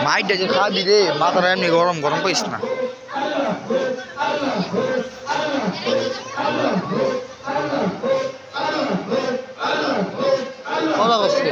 মাইটা যে খাবি রে মাথাটা এমনি গরম গরম পাইস না কথা বসছে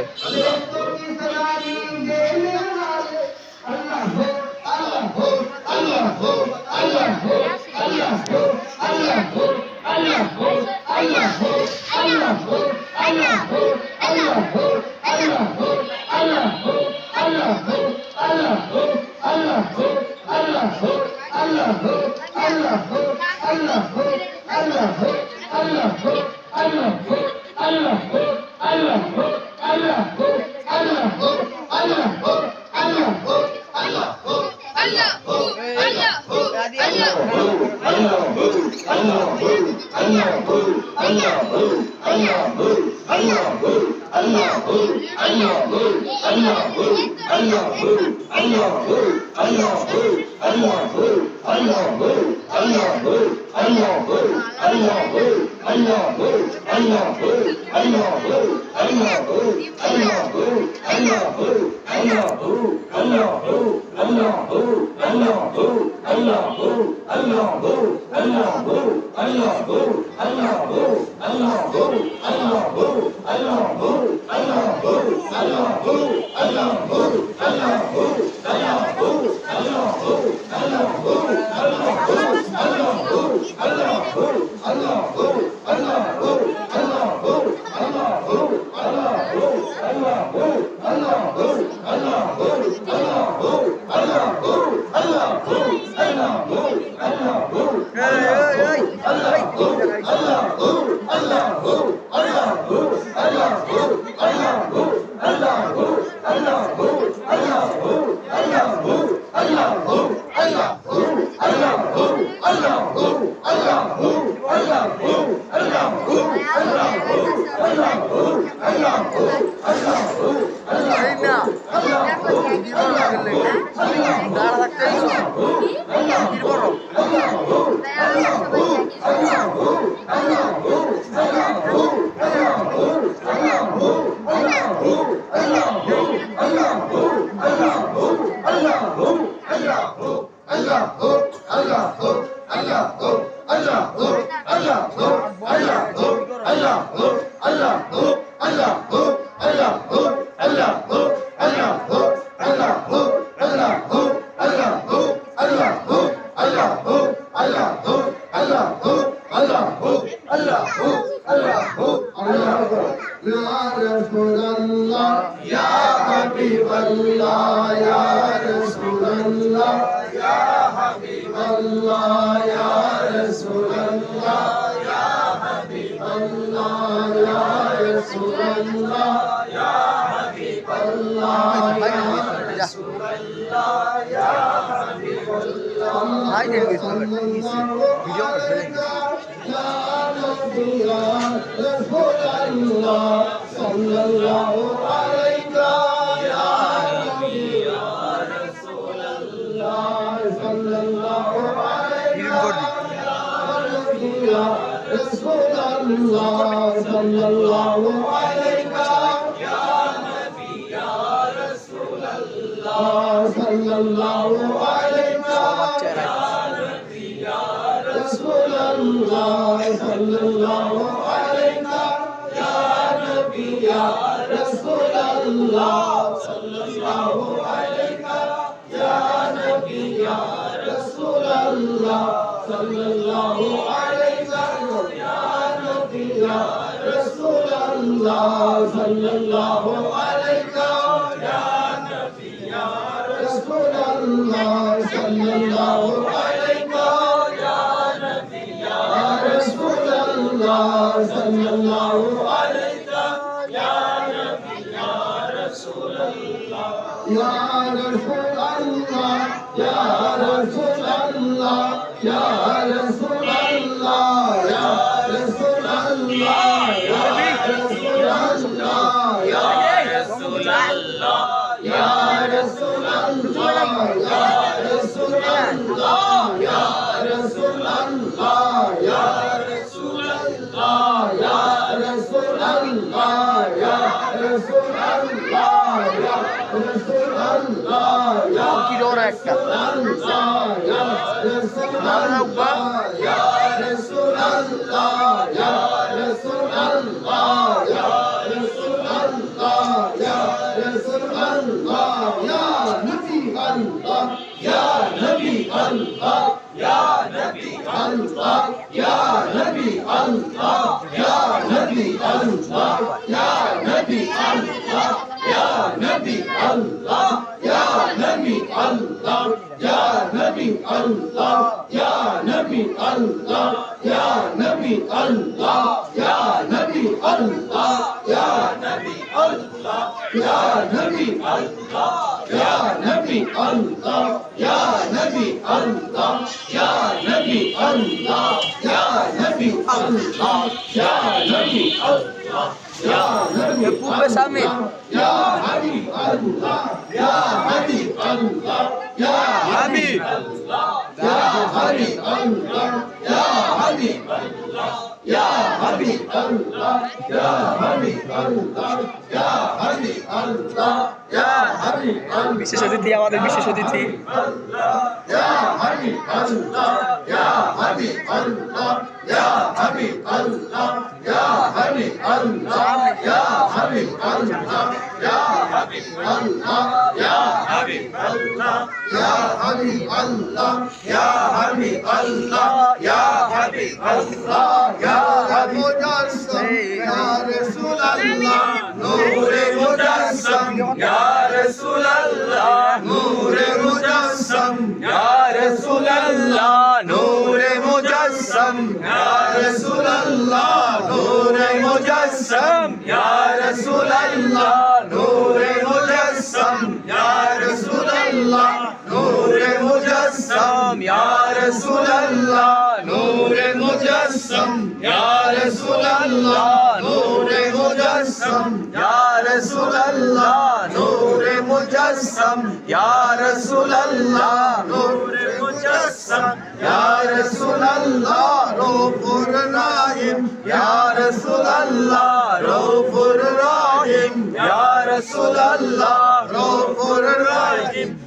বিশেষ অতিথি আমাদের বিশেষ অতিথি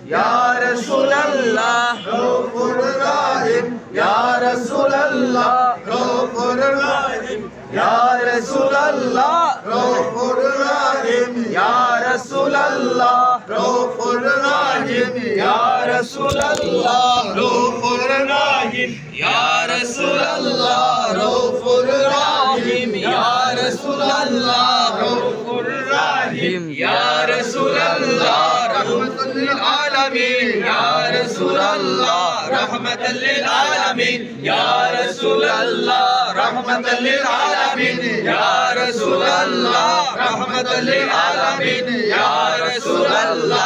ইয়া রাসূলুল্লাহ গফুর রহিম ইয়া রাসূলুল্লাহ গফুর রহিম ইয়া রাসূলুল্লাহ গফুর রহিম ইয়া রাসূলুল্লাহ গফুর রহিম ইয়া রাসূলুল্লাহ গফুর রহিম ইয়া রাসূলুল্লাহ গফুর রহিম ইয়া রাসূলুল্লাহ গফুর রহিম ইয়া রাসূলুল্লাহ রাহমাতুল লিল আলামিন ইয়া রাসূলুল্লাহ রাহমাতাল লিল আলামিন ইয়া রাসূলুল্লাহ রাহমাতাল লিল আলামিন ইয়া রাসূলুল্লাহ রাহমাতাল লিল আলামিন ইয়া রাসূলুল্লাহ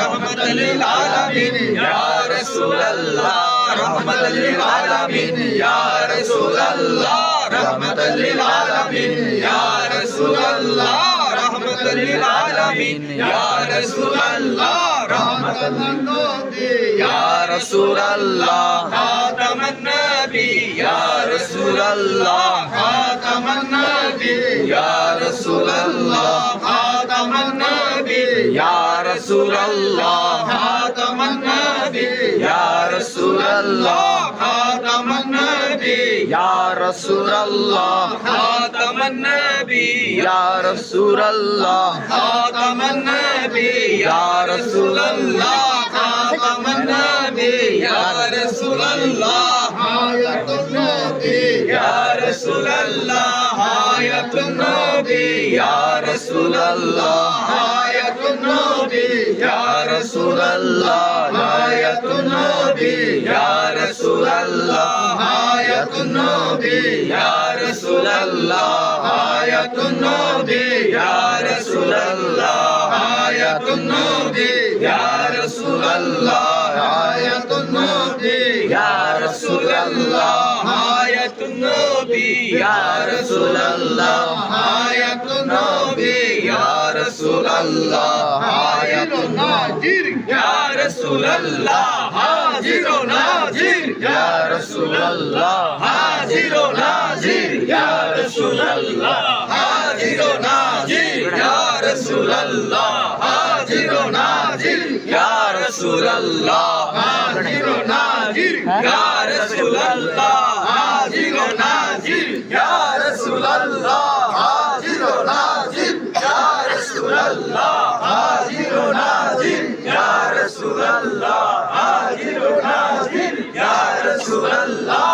রাহমাতাল লিল আলামিন ইয়া রাসূলুল্লাহ রাহমাতাল লিল আলামিন ইয়া রাসূলুল্লাহ রাহমাতাল লিল আলামিন ইয়া রাসূলুল্লাহ রাহমাতাল লিল আলামিন ইয়া রাসূলুল্লাহ রাহমাতাল লিল ইয়া রাসূলুল্লাহ খাতামান নবী ইয়া রাসূলুল্লাহ খাতামান নবী ইয়া রাসূলুল্লাহ খাতামান নবী ইয়া রাসূলুল্লাহ খাতামান নবী ইয়া রাসূলুল্লাহ খাতামান নবী ইয়া রাসূলুল্লাহ খাতামান নবী ইয়া রাসূলুল্লাহ খাতামান নবী ইয়া রাসূলুল্লাহ খাতামান নবী ইয়া রাসূলুল্লাহ হায়াতুন নবী ইয়া রাসূলুল্লাহ হায়াতুন নবী ইয়া রাসূলুল্লাহ হায়াতুন নবী ইয়া রাসূলুল্লাহ হায়াতুন নবী ইয়া রাসূলুল্লাহ হায়াতুন নবী ইয়া রাসূলুল্লাহ হায়াতুন নবী ইয়া রাসূলুল্লাহ হায়াতুন নবী ইয়া রাসূলুল্লাহ হায়াতুন নবী ইয়া রাসূলুল্লাহ হায়াতুন নবী ইয়া রাসূলুল্লাহ হায়াতুন নবী ইয়া রাসূলুল্লাহ হায়াতুন নাজির ইয়া রাসূলুল্লাহ হাজির ও নাজির ইয়া রাসূলুল্লাহ হাজির ও নাজির ইয়া রাসূলুল্লাহ হাজির ও নাজির ইয়া রাসূলুল্লাহ হাজির ও নাজির ইয়া রাসূলুল্লাহ হাজির ও নাজির ইয়া রাসূলুল্লাহ হাজির ও নাজির ইয়া রাসূলুল্লাহ হাজির ও নাজির ইয়া রাসূলুল্লাহ হাজির ও নাজির ইয়া রাসূলুল্লাহ হাজির ও নাজির ইয়া রাসূলুল্লাহ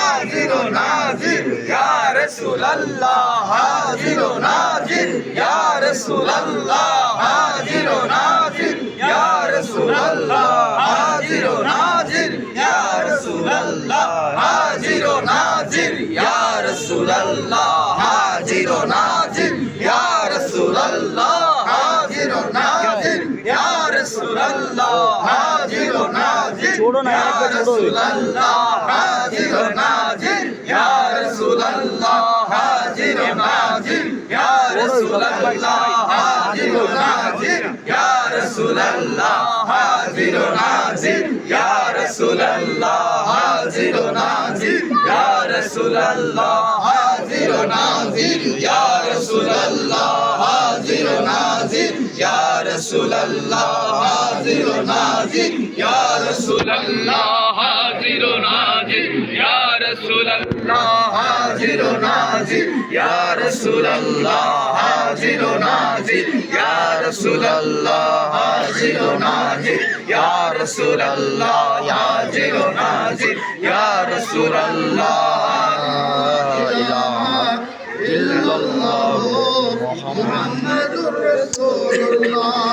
হাজির ও নাজির ইয়া রাসূলুল্লাহ হাজির ও নাজির ইয়া রাসূলুল্লাহ হাজির ও নাজির ইয়া রাসূলুল্লাহ হাজির ও নাজির ইয়া রাসূলুল্লাহ হাজির ও নাজির ইয়া রাসূলুল্লাহ হাজির ও নাজির ইয়া রাসূলুল্লাহ হাজির ও নাজির ইয়া রাসূলুল্লাহ হাজির ও নাজির ইয়া রাসূলুল্লাহ হাজির ও নাজির ইয়া রাসূলুল্লাহ হাজির ও নাজির छोड़ो ना यार, ইয়া छोड़ो। রাসূলুল্লাহ হাজির ও নাজির ইয়া রাসূলুল্লাহ হাজির ও নাজির ইয়া রাসূলুল্লাহ হাজির ও নাজির ইয়া রাসূলুল্লাহ হাজির ও নাজির ইয়া রাসূলুল্লাহ হাজির ও নাজির ইয়া রাসূলুল্লাহ হাজির ও নাজির ইয়া রাসূলুল্লাহ হাজির ও নাজির ইয়া রাসূলুল্লাহ হাজির ও নাজির ইয়া রাসূলুল্লাহ হাজির ও নাজির ইয়া রাসূলুল্লাহ হাজির ও নাজির ইয়া রাসূলুল্লাহ হাজির ও নাজির ইয়া রাসূলুল্লাহ হাজির ও নাজির ইয়া রাসূলুল্লাহ হাজির ও নাজির ইয়া রাসূলুল্লাহ ইল্লাল্লাহ মুহাম্মাদুর রাসূলুল্লাহ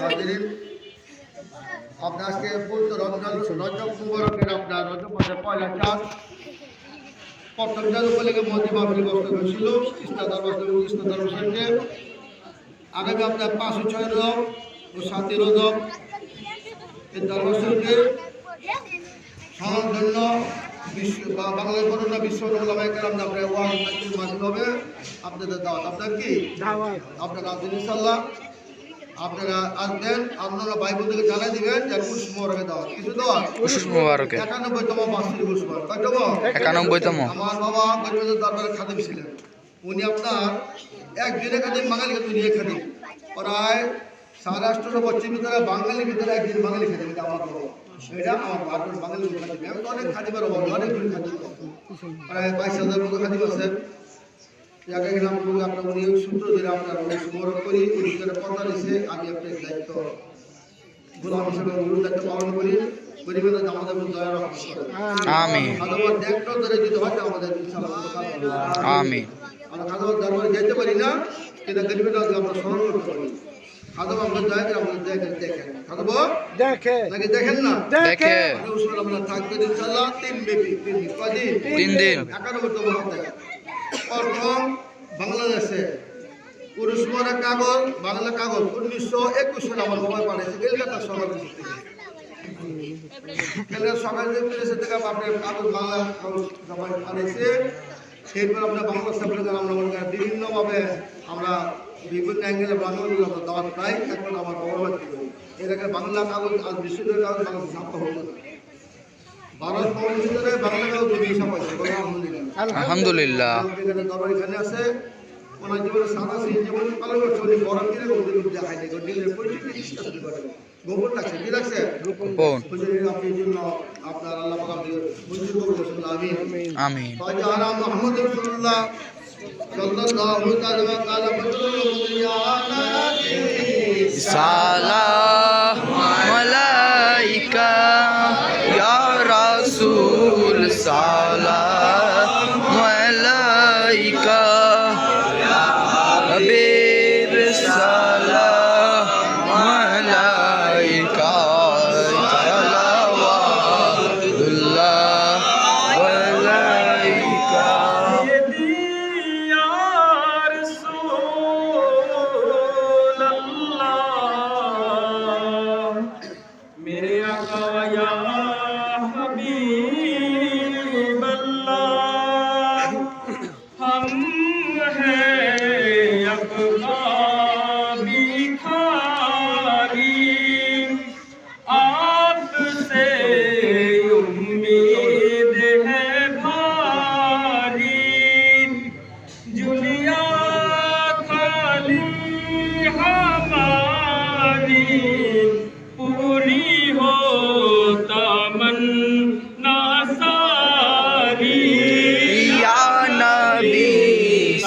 হাজিরিন আপনার আজকে পবিত্র রমজান রজব মুবারকের আপনার রজব মাসের পয়লা চাঁদ প্রথম চাঁদ উপলক্ষে মসজিদ মাহফিল বসতে হয়েছিল ইস্তাদার হোসেনকে আগামী আপনার 5 ও 6 রজব ও 7 রজব ইস্তাদার হোসেনকে স্মরণ জন্য বাংলাদেশ করোনা বিশ্ব ওলামায়ে আমরা ওয়াজ মাহফিল হবে আপনাদের দাওয়াত আপনার কি দাওয়াত আপনারা আসবেন ইনশাআল্লাহ আপনারা আসবেন, আপনারা ভাই বোনদেরকে জানাই দিবেন যে উরুস মোবারকে দাওয়াত। কিছু দাওয়াত উরুস মোবারকে 91তম বার্ষিক উরুস মোবারক। কয়তম? 91তম। আমার বাবা গরিবদের দরবারে খাদিম ছিলেন। উনি আপনার একদিনে খাদিম, বাঙালিকে দুনিয়া খাদিম। প্রায় 850 বছর ভিতরে বাঙালির ভিতরে একদিন বাঙালি খাদিম। এটা আমার বাবা, এটা আমার ভারতের বাঙালি খাদিম। আমি তো অনেক খাদিমের অভাব, অনেক গুলি খাদিম, প্রায় 22,000 মতো খাদিম আছে। জায়গায় গেলাম আপনার উনি সূত্র ধরে আপনার মোবারক করি, উনি কথা দিয়েছে। আমি আপনার দায়িত্ব গোলাম হিসেবে গুরুর দায়িত্ব পালন করি। গরিবের আমাদের দয়া রাখা আমিন খাদবার দেখতে ধরে যদি হয়তো আমাদের আমিন। আমরা খাদবার দরবারে যেতে পারি না, কিন্তু গরিবের আমরা স্মরণ করতে পারি। খাদব আমরা দয়া করে আমাদের দেখেন, খাদব দেখে নাকি দেখেন না? দেখে। আমরা থাকবে ইনশাআল্লাহ 3 ব্যাপী, 3 দিন। কদিন? 3 দিন। 91তম হতে প্রথম বাংলাদেশে উরুস মোবারক কাগজ, বাংলা কাগজ 1921 সালে আমার বাবা পাঠিয়েছে কলকাতা সরকার থেকে। সরকার থেকে আপনার কাগজ, বাংলা কাগজ সবাই পাঠিয়েছে। এরপর আমরা বাংলা সাপ্লাই আমরা বিভিন্নভাবে আমরা বিভিন্ন অ্যাঙ্গেলে বাংলাগুলো আমরা দাওয়াত পাই। এখন আমার বাবার বাড়ি এর আগে বাংলা কাগজ আর বিশ্বদের কাগজ বাংলা ছাপা হতো না। 12 পনেরো ভিতরে বাংলা কাগজ দুই ছাপা হয়েছে। আলহামদুলিল্লাহ। দরবার এখানে আছে। ওনার জীবনে সাদা সেই জীবন পালন করছে। উনি বড় কিনে দেখায় নাই, ডিলের পরিচিতি গোপন লাগছে। কি লাগছে? গোপন। আপনি জন্য আপনার আল্লাহ পাক আপনি মঞ্জুর করুন। আমিন আমিন। ফাজারা মুহাম্মদ রাসূলুল্লাহ সাল্লাল্লাহু তাআলা ওয়া কালা সালাম আলাইকা ইয়া রাসূল, সালাম আলাইকা ইয়া হাবিব, সালাম আলাইকা সালাওয়াতুল্লাহ আলাইকা। मेरे आका या हबीब अल्लाह, हम हैं अपना भिखारी, आपसे उम्मीद है भारी, जुलिया खाली हमारी, पूरी हो तमन्ना सारी। या नबी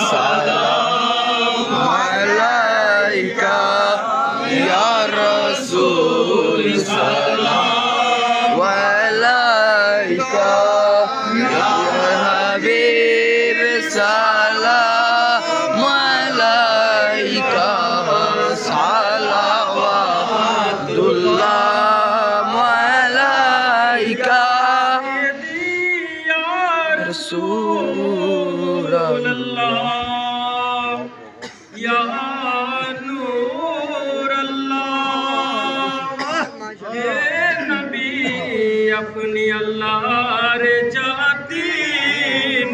सलाम अलैका, या रसूल सलाम अलैका, या हबीब सलाम अलैका, सलावतुल्लाह अलैका रसूल अल्लाह, या नूर अल्लाह, हे नबी अपनी अल्लाह रे जाती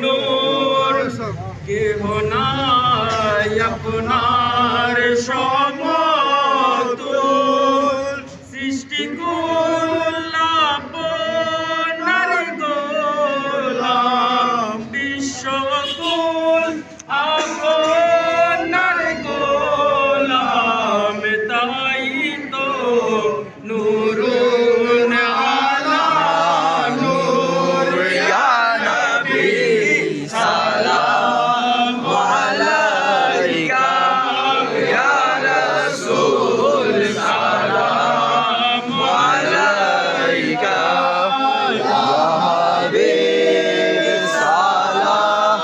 नूर के होना अपनार সমতুল, সৃষ্টি কুল্লাপ নারী গোলাম, বিশ্বকুল আপনার গোলাম, তাই তো নূরুন আলা নূর। या नबी सलाम अलैका, या रसूल सलाम अलैका, या हबीब सलाम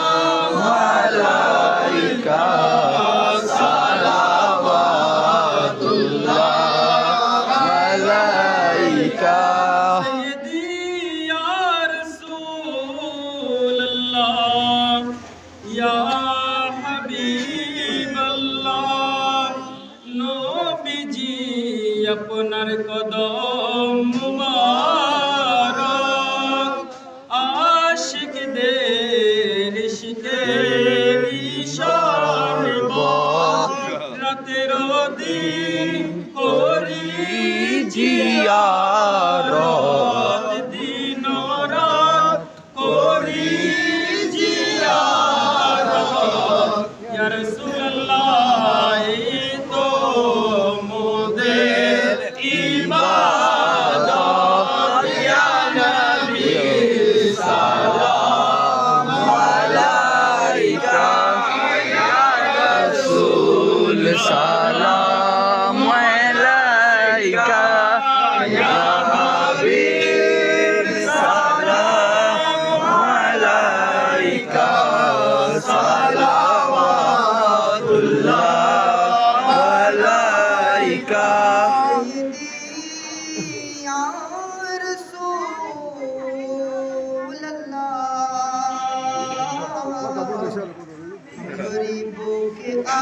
अलैका, सलावतुल्लाह अलैका। या रसूल अल्लाह, या हबीब अल्लाह, নবীজি আপনার কদম মুবারক, আশিকদের ইশকের ইশার, রাতের দিন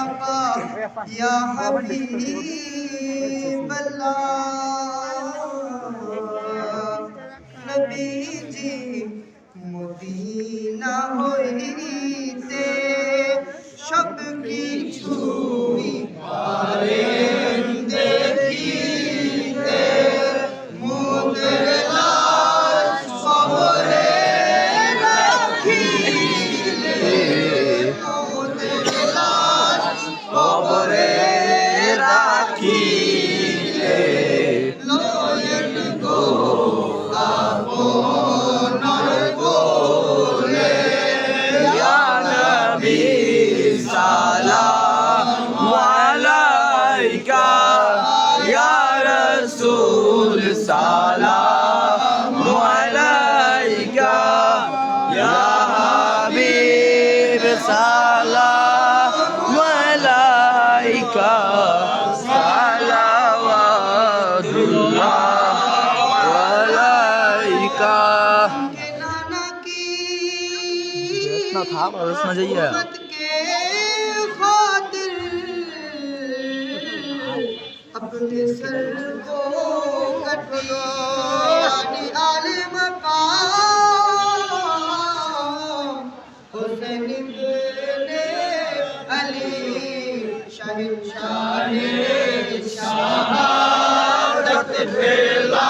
आका या हबीब अल्लाह नबी जी मदीना হইতে সব কিছুই পারেন দেখিতে মোদের লাশ কবরে রাখিলে মোদের লাশ কবরে রাখিলে লয়েন গো আপনার কোলে ইয়া নবী সালাম আলাইকা ইয়া রাসূল সালাম আলাইকা ইয়া হাবিব সালাম আলাইকা সালাওয়াতুল্লাহ আলাইকা नाना की इतना था बस न जाइए उम्मत के खातिर अपने सर को कटवा आले मकाम हुसैन इब्ने अली शहंशाह शहादत पेला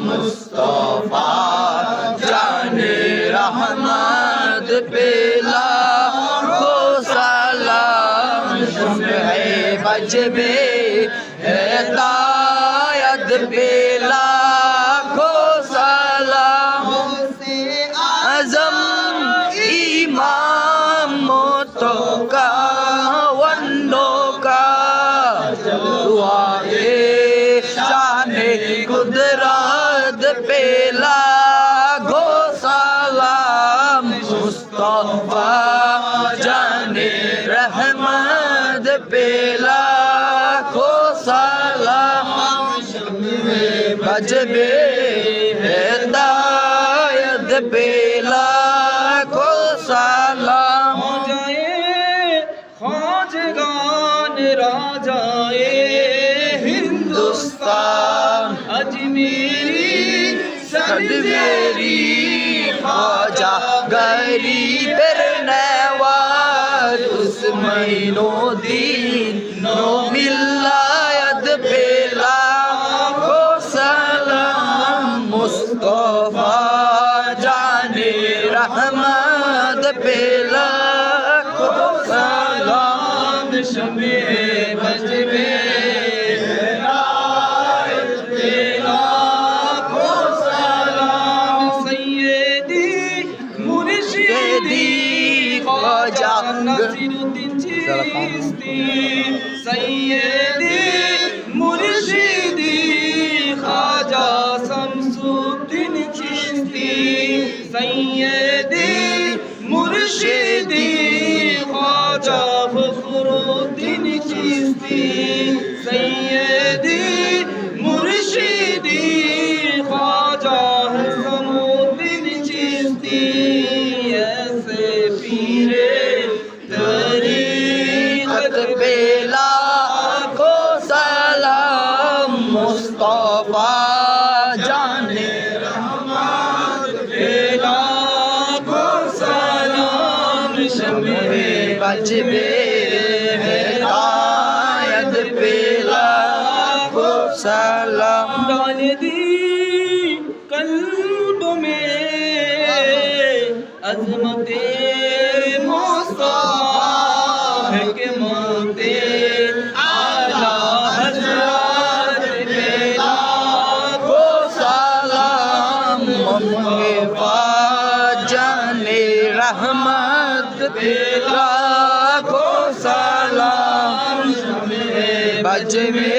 मुस्तफा जाने रहमत पेला को सलाम है बजबे हिदायत पेला को सलाम से आजम इमाम मोतो का वंडो का दुआए शाने कुदरत पेला गो सलाम मुस्तफा जाने रहमत पेला गो सलाम बजबे हिदायत पेला गो सलाम हो जाए ख्वाजगान राजाए हिंदुस्तान अजमेरी सदवेरी ख्वाजा गरीब नवाज उस महीनो दीन नो मिलायत पेला को सलाम मुस्तफा जाने रहमत पेला को सलाम शमे बजबे नसीरुद्दीन चिश्ती सैयदी मुर्शिदी ख्वाजा शमसुद्दीन चिश्ती सैयदी मुर्शिदी ख्वाजा फखरुद्दीन चिश्ती सैयदी मुर्शिदी ख्वाजा हसनुद्दीन चिश्ती ऐसे पीरे तरीक़त पेला को सलाम मुस्तफा जाने रहमत पेला को सलाम शमे बजबे हिदायत पेला को सलाम डाल दी कल्ब में अज़मते मुस्तफा हिकमते आला हज़रत पेला को सलाम मुस्तफा जाने रहमत पेला को सलाम बजबे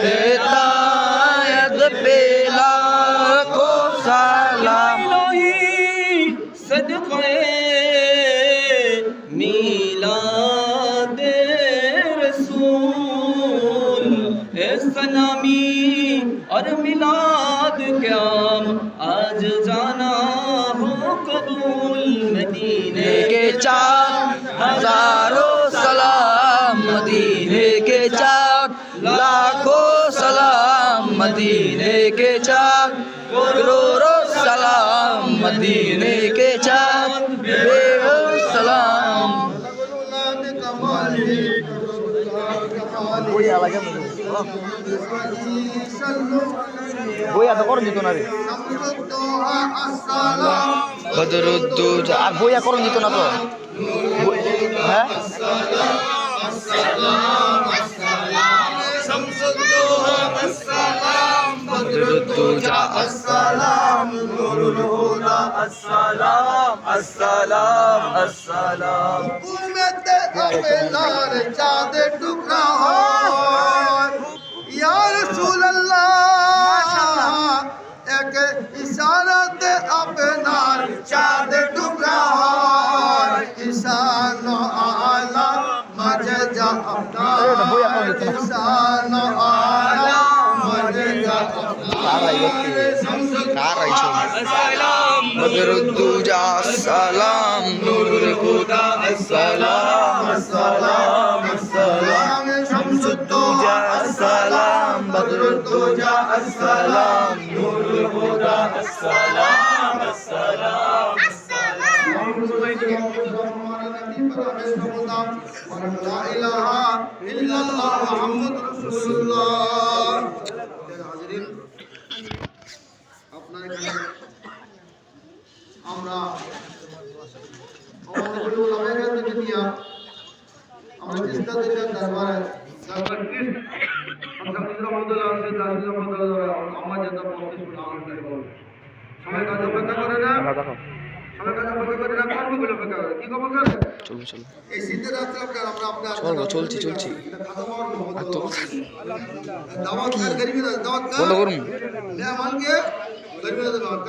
हिदायत पेला को सलाम सदक़े मीलाद रसूल है सलामी और मिलाद क्याम आज जाना हो कबूल मदीने के चाक हजारों सलाम मदीने के चाक, लाखों सलाम मदीने के चाक, करोड़ों सलाम मदीने के चाक, बेहद सलाम। বই এত করণ দিত না রে বদরুদ্দুজা আর বই আর করণ দিত না তো হ্যাঁ বদরুদ্দুজা আসসালাম নুরুল হুদা আসসালাম আসসালাম আসসালাম উম্মতে আপনার চাঁদে টুকরা হয় ইয়া রাসূলুল্লাহ এক ইশারাতে আপনার চাঁদে টুকরা হয় ঈশান আলা মাঝে যা আপনার ঈশান আলা মাঝে যা अस्सलाम বদরুদ্দুজা আসসালাম নুরুল হুদা আসসালাম আসসালাম আসসালাম শামসুদ্দুজা আসসালাম বদরুদ্দুজা আসসালাম নুরুল হুদা আসসালাম আসসালাম লা ইলাহা ইল্লাল্লাহ মুহাম্মাদুর রাসূলুল্লাহ। হাজিরিন, আপনার এখানে আমরা আমরা চেষ্টা দেশের দরবারে আমার যেটা বলতে শোনা সবাই কাজ অপেক্ষা করে না, সবাই কাজ অপেক্ষা করে না, কর্মগুলো অপেক্ষা করে কি খবর করে চলো চলো এই শীতের রাত্রে আপনার আমরা আপনার চলো চলছি দাওয়াত গরিবি দাওয়াত বন্ধ করুন মেহমানকে গরিবি দাওয়াত